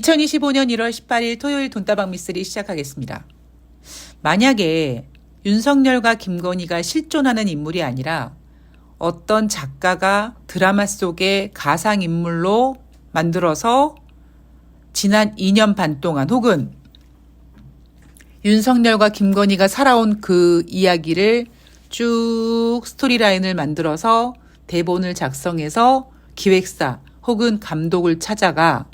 2025년 1월 18일 토요일 돈다방 미쓰리 시작하겠습니다. 만약에 윤석열과 김건희가 실존하는 인물이 아니라 어떤 작가가 드라마 속의 가상인물로 만들어서 지난 2년 반 동안 혹은 윤석열과 김건희가 살아온 그 이야기를 쭉 스토리라인을 만들어서 대본을 작성해서 기획사 혹은 감독을 찾아가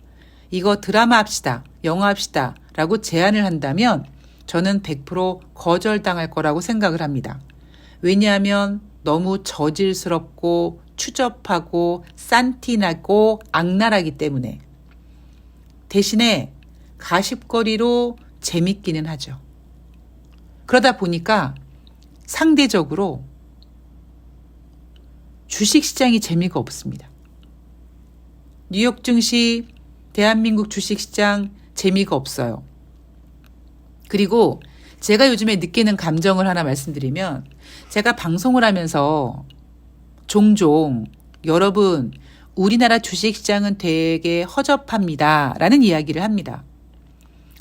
이거 드라마 합시다, 영화 합시다 라고 제안을 한다면 저는 100% 거절당할 거라고 생각을 합니다. 왜냐하면 너무 저질스럽고 추접하고 싼티나고 악랄하기 때문에. 대신에 가십거리로 재밌기는 하죠. 그러다 보니까 상대적으로 주식시장이 재미가 없습니다. 뉴욕 증시, 대한민국 주식시장 재미가 없어요. 그리고 제가 요즘에 느끼는 감정을 하나 말씀드리면 제가 방송을 하면서 종종 여러분 우리나라 주식시장은 되게 허접합니다 라는 이야기를 합니다.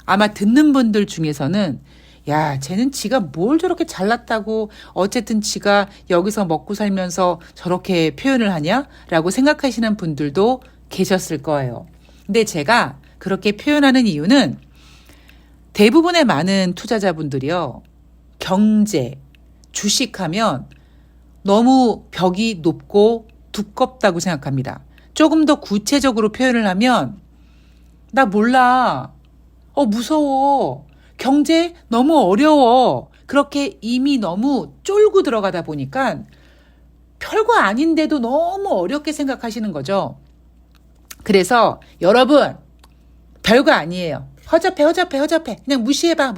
아마 듣는 분들 중에서는 야, 쟤는 지가 뭘 저렇게 잘났다고 어쨌든 지가 여기서 먹고 살면서 저렇게 표현을 하냐? 라고 생각하시는 분들도 계셨을 거예요. 근데 제가 그렇게 표현하는 이유는 대부분의 많은 투자자분들이요. 경제, 주식하면 너무 벽이 높고 두껍다고 생각합니다. 조금 더 구체적으로 표현을 하면 나 몰라. 무서워. 경제 너무 어려워. 그렇게 이미 너무 쫄고 들어가다 보니까 별거 아닌데도 너무 어렵게 생각하시는 거죠. 그래서 여러분 별거 아니에요. 허접해. 그냥 무시해봐.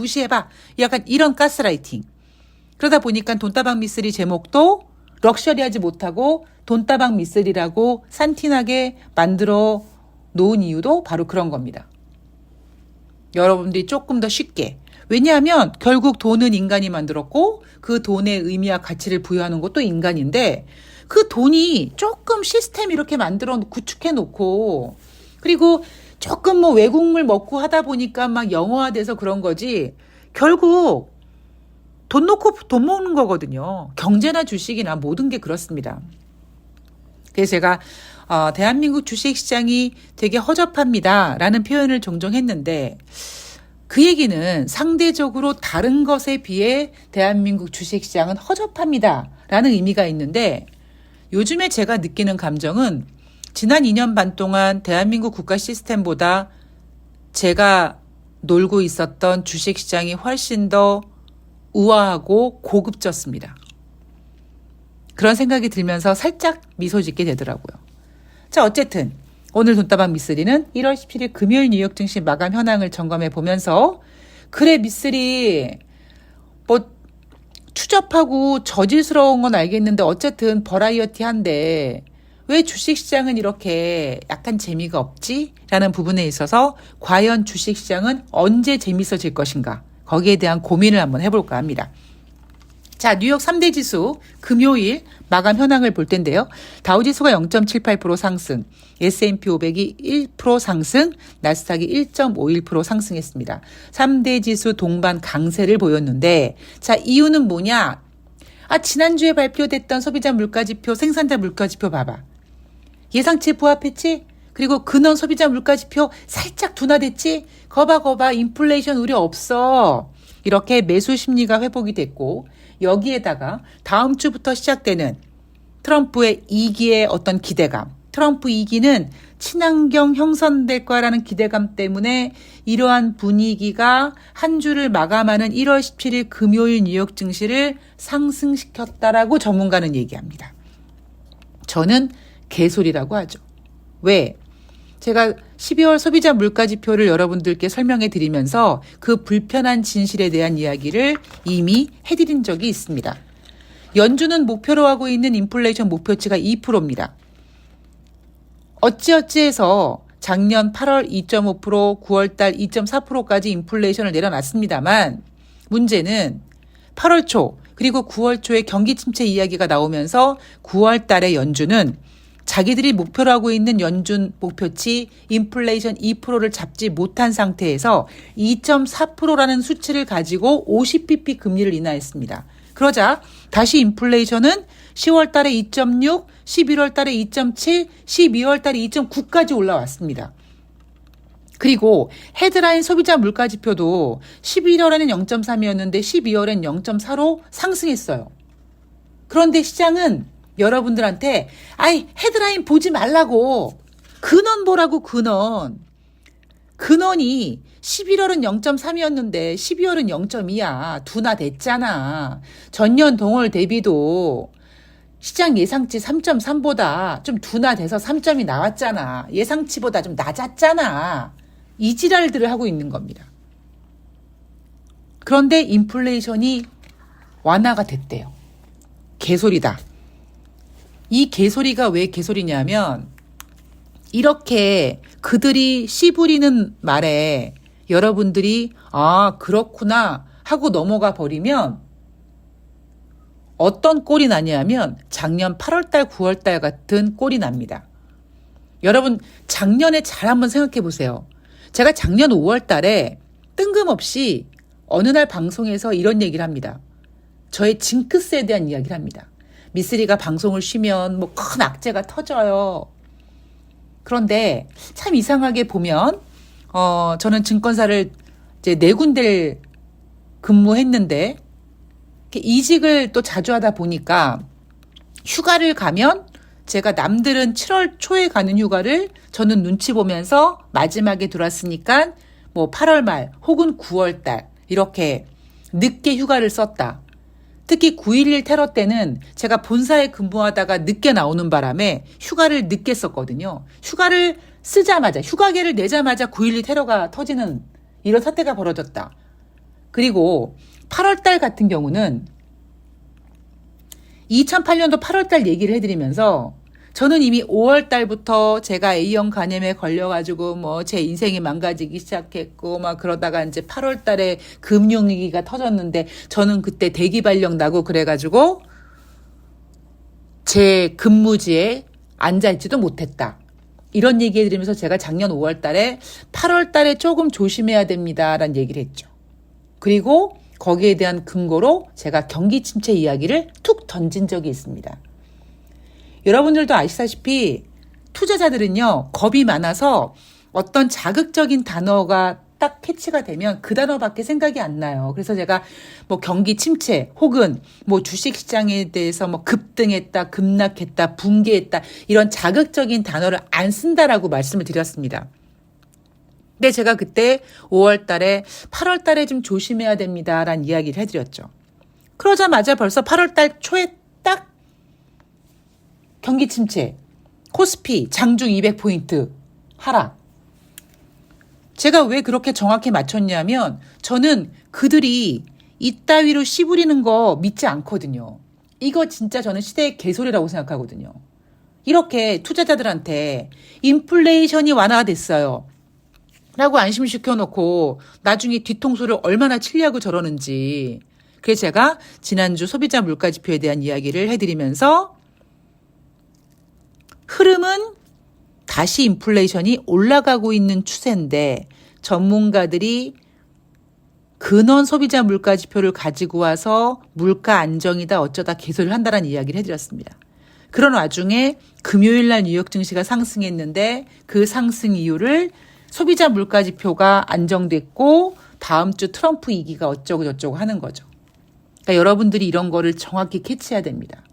약간 이런 가스라이팅. 그러다 보니까 돈다방 미쓰리 제목도 럭셔리하지 못하고 돈다방 미쓰리라고 산티나게 만들어 놓은 이유도 바로 그런 겁니다. 여러분들이 조금 더 쉽게. 왜냐하면 결국 돈은 인간이 만들었고 그 돈의 의미와 가치를 부여하는 것도 인간인데 그 돈이 조금 시스템 이렇게 만들어 구축해 놓고 그리고 조금 뭐 외국물 먹고 하다 보니까 막 영어화돼서 그런 거지 결국 돈 놓고 돈 먹는 거거든요. 경제나 주식이나 모든 게 그렇습니다. 그래서 제가 대한민국 주식시장이 되게 허접합니다 라는 표현을 종종 했는데 그 얘기는 상대적으로 다른 것에 비해 대한민국 주식시장은 허접합니다 라는 의미가 있는데 요즘에 제가 느끼는 감정은 지난 2년 반 동안 대한민국 국가 시스템보다 제가 놀고 있었던 주식시장이 훨씬 더 우아하고 고급졌습니다. 그런 생각이 들면서 살짝 미소 짓게 되더라고요. 자, 어쨌든 오늘 돈다방 미쓰리는 1월 17일 금요일 뉴욕 증시 마감 현황을 점검해 보면서 그래 미쓰리 뭐 추접하고 저질스러운 건 알겠는데 어쨌든 버라이어티한데 왜 주식시장은 이렇게 약간 재미가 없지? 라는 부분에 있어서 과연 주식시장은 언제 재밌어질 것인가? 거기에 대한 고민을 한번 해볼까 합니다. 자, 뉴욕 3대 지수 금요일 마감 현황을 볼 텐데요. 다우지수가 0.78% 상승, S&P 500이 1% 상승, 나스닥이 1.51% 상승했습니다. 3대 지수 동반 강세를 보였는데 자, 이유는 뭐냐? 지난주에 발표됐던 소비자 물가지표, 생산자 물가지표 봐봐. 예상치에 부합했지? 그리고 근원 소비자 물가지표 살짝 둔화됐지? 거봐 인플레이션 우려 없어. 이렇게 매수 심리가 회복이 됐고 여기에다가 다음 주부터 시작되는 트럼프의 2기의 어떤 기대감. 트럼프 2기는 친환경 형성될 거라는 기대감 때문에 이러한 분위기가 한 주를 마감하는 1월 17일 금요일 뉴욕 증시를 상승시켰다라고 전문가는 얘기합니다. 저는 개소리라고 하죠. 왜? 제가 12월 소비자 물가지표를 여러분들께 설명해 드리면서 그 불편한 진실에 대한 이야기를 이미 해드린 적이 있습니다. 연준은 목표로 하고 있는 인플레이션 목표치가 2%입니다. 어찌어찌해서 작년 8월 2.5%, 9월달 2.4%까지 인플레이션을 내려놨습니다만 문제는 8월 초 그리고 9월 초에 경기 침체 이야기가 나오면서 9월 달에 연준은 자기들이 목표로 하고 있는 연준 목표치 인플레이션 2%를 잡지 못한 상태에서 2.4%라는 수치를 가지고 50bp 금리를 인하했습니다. 그러자 다시 인플레이션은 10월 달에 2.6, 11월 달에 2.7, 12월 달에 2.9까지 올라왔습니다. 그리고 헤드라인 소비자 물가 지표도 11월에는 0.3이었는데 12월엔 0.4로 상승했어요. 그런데 시장은 여러분들한테 아이 헤드라인 보지 말라고 근원 보라고 근원이 11월은 0.3이었는데 12월은 0.2야. 둔화됐잖아. 전년 동월 대비도 시장 예상치 3.3보다 좀 둔화돼서 3점이 나왔잖아. 예상치보다 좀 낮았잖아. 이 지랄들을 하고 있는 겁니다. 그런데 인플레이션이 완화가 됐대요. 개소리다. 이 개소리가 왜 개소리냐면 이렇게 그들이 씨부리는 말에 여러분들이 아 그렇구나 하고 넘어가 버리면 어떤 꼴이 나냐면 작년 8월달 9월달 같은 꼴이 납니다. 여러분 작년에 잘 한번 생각해 보세요. 제가 작년 5월달에 뜬금없이 어느 날 방송에서 이런 얘기를 합니다. 저의 징크스에 대한 이야기를 합니다. 미쓰리가 방송을 쉬면 뭐 큰 악재가 터져요. 그런데 참 이상하게 보면 저는 증권사를 이제 4군데를 근무했는데 이직을 또 자주 하다 보니까 휴가를 가면 제가 남들은 7월 초에 가는 휴가를 저는 눈치 보면서 마지막에 들어왔으니까 뭐 8월 말 혹은 9월 달 이렇게 늦게 휴가를 썼다. 특히 9.11 테러 때는 제가 본사에 근무하다가 늦게 나오는 바람에 휴가를 늦게 썼거든요. 휴가를 쓰자마자 휴가계를 내자마자 9.12 테러가 터지는 이런 사태가 벌어졌다. 그리고 8월달 같은 경우는 2008년도 8월달 얘기를 해드리면서 저는 이미 5월달부터 제가 A형 간염에 걸려가지고 뭐 제 인생이 망가지기 시작했고 막 그러다가 이제 8월달에 금융위기가 터졌는데 저는 그때 대기발령 나고 그래가지고 제 근무지에 앉아있지도 못했다. 이런 얘기 해드리면서 제가 작년 5월달에 8월달에 조금 조심해야 됩니다라는 얘기를 했죠. 그리고 거기에 대한 근거로 제가 경기 침체 이야기를 툭 던진 적이 있습니다. 여러분들도 아시다시피 투자자들은요 겁이 많아서 어떤 자극적인 단어가 딱 캐치가 되면 그 단어밖에 생각이 안 나요. 그래서 제가 뭐 경기 침체 혹은 뭐 주식시장에 대해서 뭐 급등했다, 급락했다, 붕괴했다 이런 자극적인 단어를 안 쓴다라고 말씀을 드렸습니다. 근데 제가 그때 5월 달에 8월 달에 좀 조심해야 됩니다라는 이야기를 해드렸죠. 그러자마자 벌써 8월 달 초에 딱 경기 침체, 코스피 장중 200포인트 하락. 제가 왜 그렇게 정확히 맞췄냐면 저는 그들이 이따위로 씨부리는 거 믿지 않거든요. 이거 진짜 저는 시대의 개소리라고 생각하거든요. 이렇게 투자자들한테 인플레이션이 완화됐어요. 라고 안심시켜놓고 나중에 뒤통수를 얼마나 치려고 저러는지. 그래서 제가 지난주 소비자 물가지표에 대한 이야기를 해드리면서 흐름은 다시 인플레이션이 올라가고 있는 추세인데 전문가들이 근원 소비자 물가 지표를 가지고 와서 물가 안정이다 어쩌다 개소리를 한다는 이야기를 해드렸습니다. 그런 와중에 금요일 날 뉴욕 증시가 상승했는데 그 상승 이유를 소비자 물가 지표가 안정됐고 다음 주 트럼프 이기가 어쩌고 저쩌고 하는 거죠. 그러니까 여러분들이 이런 거를 정확히 캐치해야 됩니다.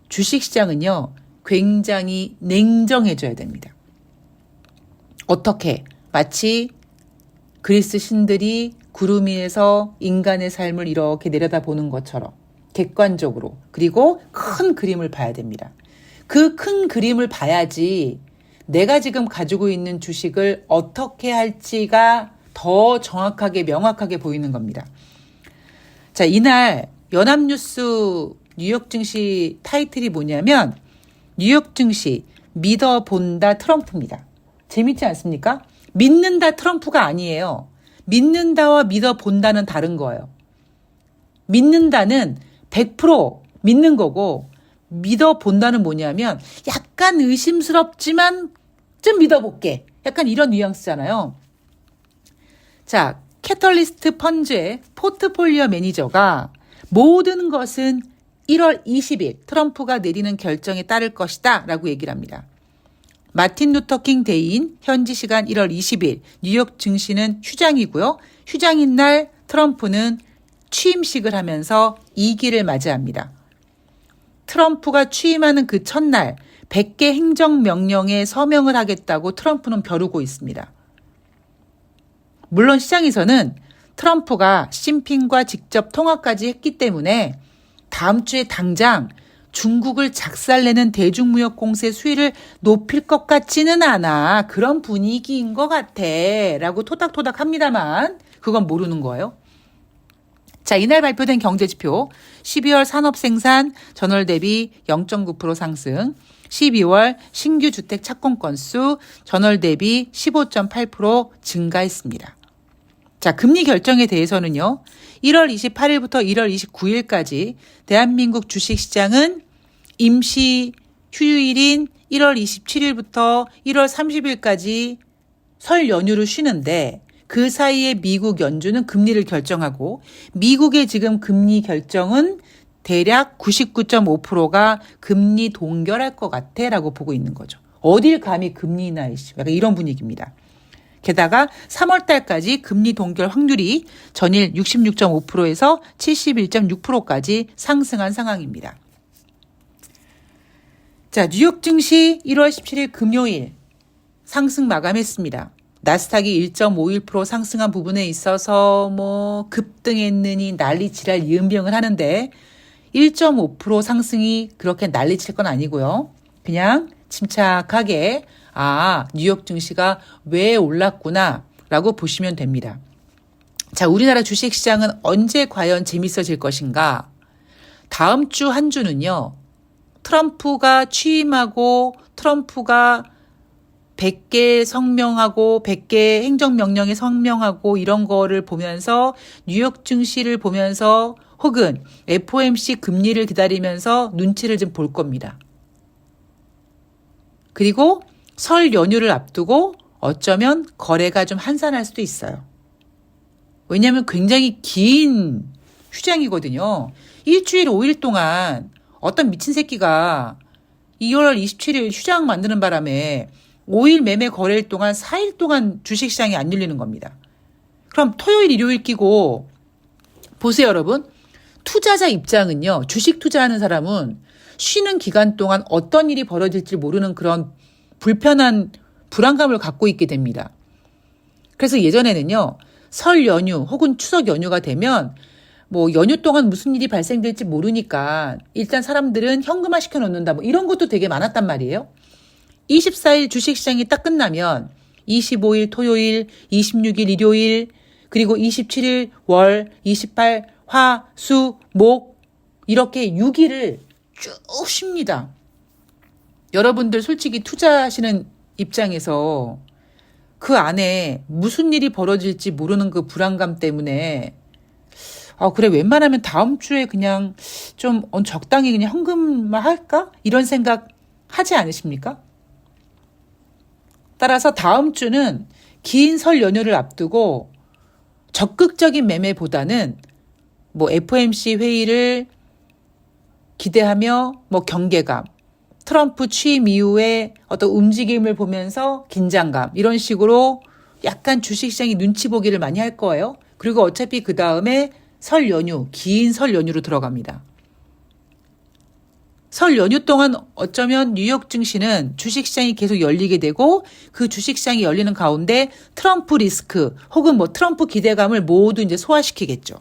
주식시장은요. 굉장히 냉정해져야 됩니다. 어떻게? 마치 그리스 신들이 구름 위에서 인간의 삶을 이렇게 내려다보는 것처럼 객관적으로 그리고 큰 그림을 봐야 됩니다. 그 큰 그림을 봐야지 내가 지금 가지고 있는 주식을 어떻게 할지가 더 정확하게 명확하게 보이는 겁니다. 자, 이날 연합뉴스 뉴욕 증시 타이틀이 뭐냐면 뉴욕 증시 믿어본다 트럼프입니다. 재밌지 않습니까? 믿는다 트럼프가 아니에요. 믿는다와 믿어본다는 다른 거예요. 믿는다는 100% 믿는 거고 믿어본다는 뭐냐면 약간 의심스럽지만 좀 믿어볼게. 약간 이런 뉘앙스잖아요. 자, 캐털리스트 펀즈의 포트폴리오 매니저가 모든 것은 1월 20일 트럼프가 내리는 결정에 따를 것이다 라고 얘기를 합니다. 마틴 루터킹 데이인 현지 시간 1월 20일 뉴욕 증시는 휴장이고요. 휴장인 날 트럼프는 취임식을 하면서 2기를 맞이합니다. 트럼프가 취임하는 그 첫날 100개 행정명령에 서명을 하겠다고 트럼프는 벼르고 있습니다. 물론 시장에서는 트럼프가 시진핑과 직접 통화까지 했기 때문에 다음 주에 당장 중국을 작살내는 대중무역 공세 수위를 높일 것 같지는 않아. 그런 분위기인 것 같아. 라고 토닥토닥 합니다만 그건 모르는 거예요. 자, 이날 발표된 경제지표 12월 산업생산 전월 대비 0.9% 상승, 12월 신규 주택 착공 건수 전월 대비 15.8% 증가했습니다. 자, 금리 결정에 대해서는요. 1월 28일부터 1월 29일까지 대한민국 주식시장은 임시 휴일인 1월 27일부터 1월 30일까지 설 연휴를 쉬는데 그 사이에 미국 연준은 금리를 결정하고 미국의 지금 금리 결정은 대략 99.5%가 금리 동결할 것 같아 라고 보고 있는 거죠. 어딜 감히 금리 인하이시 약간 이런 분위기입니다. 게다가 3월 달까지 금리 동결 확률이 전일 66.5%에서 71.6%까지 상승한 상황입니다. 자, 뉴욕 증시 1월 17일 금요일 상승 마감했습니다. 나스닥이 1.51% 상승한 부분에 있어서 급등했느니 난리치랄 이은병을 하는데 1.5% 상승이 그렇게 난리칠 건 아니고요. 그냥 침착하게 뉴욕 증시가 왜 올랐구나 라고 보시면 됩니다. 자, 우리나라 주식시장은 언제 과연 재밌어질 것인가? 다음 주 한 주는요. 트럼프가 취임하고 트럼프가 100개 성명하고 100개 행정명령에 성명하고 이런 거를 보면서 뉴욕 증시를 보면서 혹은 FOMC 금리를 기다리면서 눈치를 좀 볼 겁니다. 그리고 설 연휴를 앞두고 어쩌면 거래가 좀 한산할 수도 있어요. 왜냐하면 굉장히 긴 휴장이거든요. 일주일 5일 동안 어떤 미친 새끼가 2월 27일 휴장 만드는 바람에 5일 매매 거래일 동안 4일 동안 주식시장이 안 열리는 겁니다. 그럼 토요일, 일요일 끼고 보세요, 여러분. 투자자 입장은요. 주식 투자하는 사람은 쉬는 기간 동안 어떤 일이 벌어질지 모르는 그런 불편한 불안감을 갖고 있게 됩니다. 그래서 예전에는요. 설 연휴 혹은 추석 연휴가 되면 연휴 동안 무슨 일이 발생될지 모르니까 일단 사람들은 현금화 시켜놓는다 이런 것도 되게 많았단 말이에요. 24일 주식시장이 딱 끝나면 25일 토요일, 26일 일요일, 그리고 27일 월, 28 화, 수, 목 이렇게 6일을 쭉 쉽니다. 여러분들 솔직히 투자하시는 입장에서 그 안에 무슨 일이 벌어질지 모르는 그 불안감 때문에 그래 웬만하면 다음 주에 그냥 좀 적당히 그냥 현금화 할까? 이런 생각 하지 않으십니까? 따라서 다음 주는 긴 설 연휴를 앞두고 적극적인 매매보다는 FOMC 회의를 기대하며 경계감, 트럼프 취임 이후에 어떤 움직임을 보면서 긴장감 이런 식으로 약간 주식시장이 눈치 보기를 많이 할 거예요. 그리고 어차피 그 다음에 설 연휴, 긴 설 연휴로 들어갑니다. 설 연휴 동안 어쩌면 뉴욕 증시는 주식시장이 계속 열리게 되고 그 주식시장이 열리는 가운데 트럼프 리스크 혹은 트럼프 기대감을 모두 이제 소화시키겠죠.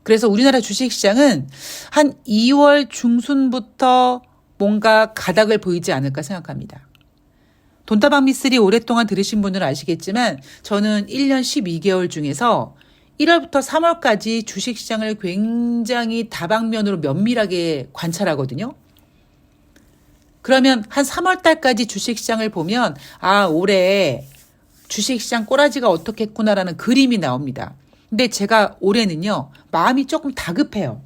그래서 우리나라 주식시장은 한 2월 중순부터 뭔가 가닥을 보이지 않을까 생각합니다. 돈다방 미쓰리 오랫동안 들으신 분들은 아시겠지만 저는 1년 12개월 중에서 1월부터 3월까지 주식시장을 굉장히 다방면으로 면밀하게 관찰하거든요. 그러면 한 3월 달까지 주식시장을 보면 올해 주식시장 꼬라지가 어떻겠구나라는 그림이 나옵니다. 근데 제가 올해는요. 마음이 조금 다급해요.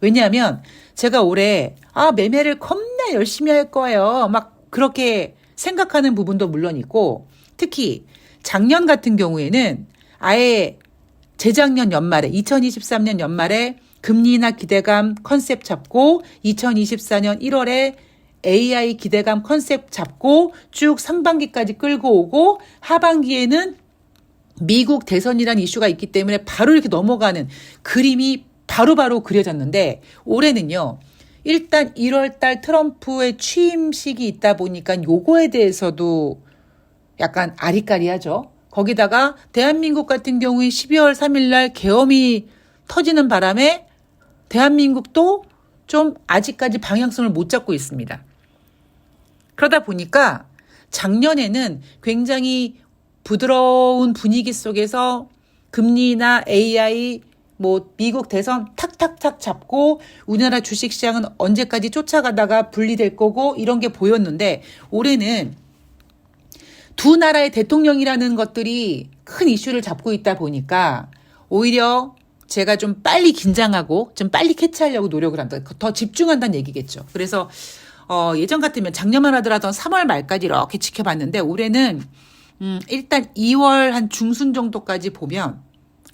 왜냐하면 제가 올해 매매를 겁나 열심히 할 거예요. 막 그렇게 생각하는 부분도 물론 있고, 특히 작년 같은 경우에는 아예 재작년 연말에 2023년 연말에 금리나 기대감 컨셉 잡고 2024년 1월에 AI 기대감 컨셉 잡고 쭉 상반기까지 끌고 오고 하반기에는 미국 대선이라는 이슈가 있기 때문에 바로 이렇게 넘어가는 그림이 바로바로 그려졌는데, 올해는요, 일단 1월 달 트럼프의 취임식이 있다 보니까 요거에 대해서도 약간 아리까리하죠. 거기다가 대한민국 같은 경우에 12월 3일 날 계엄이 터지는 바람에 대한민국도 좀 아직까지 방향성을 못 잡고 있습니다. 그러다 보니까 작년에는 굉장히 부드러운 분위기 속에서 금리나 AI, 미국 대선 탁탁탁 잡고 우리나라 주식시장은 언제까지 쫓아가다가 분리될 거고 이런 게 보였는데, 올해는 두 나라의 대통령이라는 것들이 큰 이슈를 잡고 있다 보니까 오히려 제가 좀 빨리 긴장하고 좀 빨리 캐치하려고 노력을 한다. 더 집중한다는 얘기겠죠. 그래서 예전 같으면 작년만 하더라도 3월 말까지 이렇게 지켜봤는데, 올해는 일단 2월 한 중순 정도까지 보면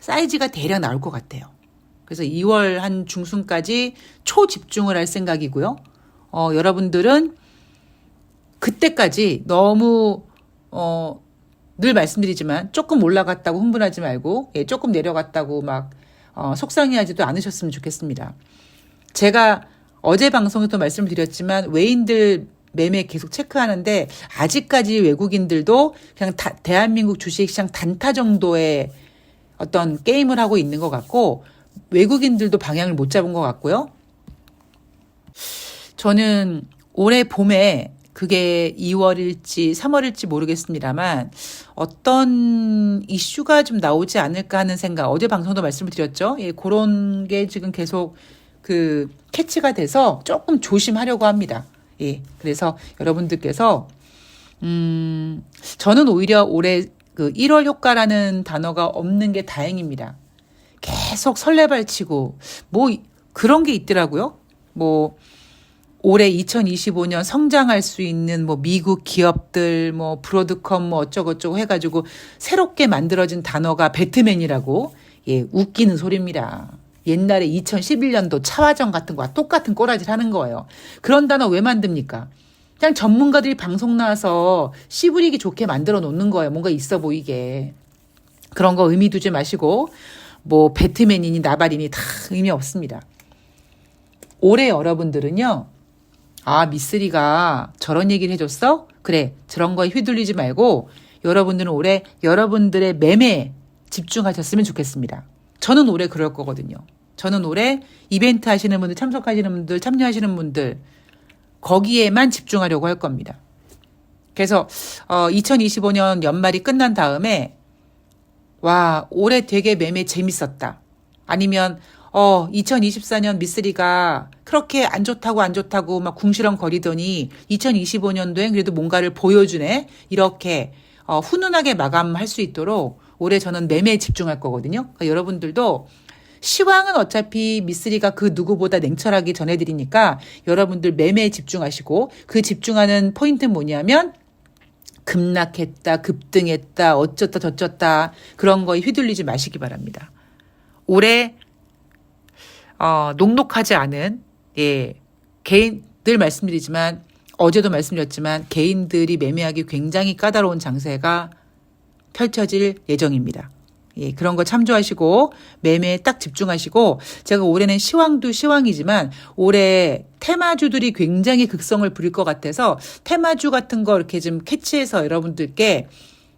사이즈가 대략 나올 것 같아요. 그래서 2월 한 중순까지 초집중을 할 생각이고요. 여러분들은 그때까지 너무 늘 말씀드리지만 조금 올라갔다고 흥분하지 말고, 조금 내려갔다고 막 속상해하지도 않으셨으면 좋겠습니다. 제가 어제 방송에도 말씀드렸지만 외인들 매매 계속 체크하는데, 아직까지 외국인들도 그냥 대한민국 주식시장 단타 정도의 어떤 게임을 하고 있는 것 같고, 외국인들도 방향을 못 잡은 것 같고요. 저는 올해 봄에 그게 2월일지 3월일지 모르겠습니다만 어떤 이슈가 좀 나오지 않을까 하는 생각, 어제 방송도 말씀을 드렸죠. 그런 게 지금 계속 캐치가 돼서 조금 조심하려고 합니다. 그래서 여러분들께서 저는 오히려 올해 1월 효과라는 단어가 없는 게 다행입니다. 계속 설레발치고 그런 게 있더라고요. 올해 2025년 성장할 수 있는 미국 기업들 브로드컴 어쩌고저쩌고 해가지고 새롭게 만들어진 단어가 배트맨이라고, 웃기는 소리입니다. 옛날에 2011년도 차화정 같은 거와 똑같은 꼬라지를 하는 거예요. 그런 단어 왜 만듭니까? 그냥 전문가들이 방송 나와서 씨부리기 좋게 만들어 놓는 거예요. 뭔가 있어 보이게. 그런 거 의미 두지 마시고, 배트맨이니 나발이니 다 의미 없습니다. 올해 여러분들은요, 미쓰리가 저런 얘기를 해줬어? 그래, 저런 거에 휘둘리지 말고 여러분들은 올해 여러분들의 매매에 집중하셨으면 좋겠습니다. 저는 올해 그럴 거거든요. 저는 올해 이벤트 하시는 분들, 참석하시는 분들, 참여하시는 분들 거기에만 집중하려고 할 겁니다. 그래서 2025년 연말이 끝난 다음에 올해 되게 매매 재밌었다. 아니면 2024년 미쓰리가 그렇게 안 좋다고 막 궁시렁거리더니 2025년도엔 그래도 뭔가를 보여주네. 이렇게 훈훈하게 마감할 수 있도록 올해 저는 매매에 집중할 거거든요. 그러니까 여러분들도 시황은 어차피 미쓰리가 그 누구보다 냉철하게 전해드리니까 여러분들 매매에 집중하시고, 그 집중하는 포인트는 뭐냐면 급락했다, 급등했다, 어쩌다 저쩌다 그런 거에 휘둘리지 마시기 바랍니다. 올해 녹록하지 않은 개인, 늘 말씀드리지만 어제도 말씀드렸지만 개인들이 매매하기 굉장히 까다로운 장세가 펼쳐질 예정입니다. 그런 거 참조하시고 매매에 딱 집중하시고, 제가 올해는 시황도 시황이지만 올해 테마주들이 굉장히 극성을 부릴 것 같아서 테마주 같은 거 이렇게 좀 캐치해서 여러분들께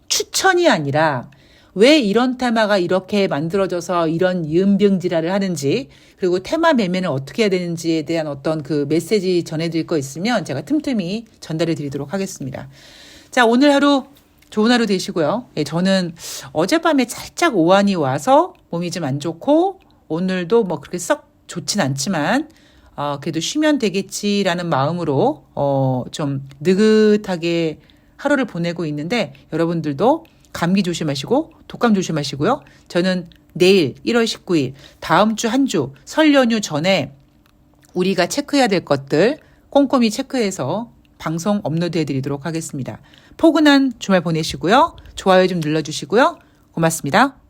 추천이 아니라 왜 이런 테마가 이렇게 만들어져서 이런 이음병지라를 하는지, 그리고 테마 매매는 어떻게 해야 되는지에 대한 어떤 그 메시지 전해드릴 거 있으면 제가 틈틈이 전달해 드리도록 하겠습니다. 자, 오늘 하루 좋은 하루 되시고요. 저는 어젯밤에 살짝 오한이 와서 몸이 좀 안 좋고, 오늘도 그렇게 썩 좋진 않지만 그래도 쉬면 되겠지라는 마음으로 좀 느긋하게 하루를 보내고 있는데, 여러분들도 감기 조심하시고 독감 조심하시고요. 저는 내일 1월 19일 다음 주 한 주 설 연휴 전에 우리가 체크해야 될 것들 꼼꼼히 체크해서 방송 업로드해 드리도록 하겠습니다. 포근한 주말 보내시고요. 좋아요 좀 눌러주시고요. 고맙습니다.